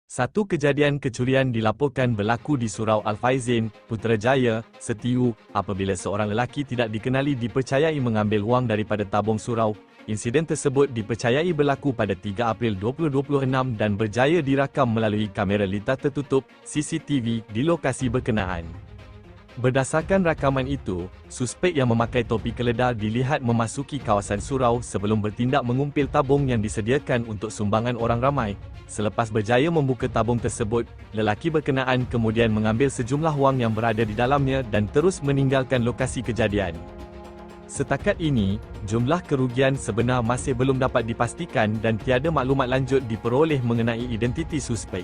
Satu kejadian kecurian dilaporkan berlaku di Surau Al-Faizin, Putrajaya, Setiu, apabila seorang lelaki tidak dikenali dipercayai mengambil wang daripada tabung surau. Insiden tersebut dipercayai berlaku pada 3 April 2026 dan berjaya dirakam melalui kamera litar tertutup (CCTV) di lokasi berkenaan. Berdasarkan rakaman itu, suspek yang memakai topi keledar dilihat memasuki kawasan surau sebelum bertindak mengumpil tabung yang disediakan untuk sumbangan orang ramai. Selepas berjaya membuka tabung tersebut, lelaki berkenaan kemudian mengambil sejumlah wang yang berada di dalamnya dan terus meninggalkan lokasi kejadian. Setakat ini, jumlah kerugian sebenar masih belum dapat dipastikan dan tiada maklumat lanjut diperoleh mengenai identiti suspek.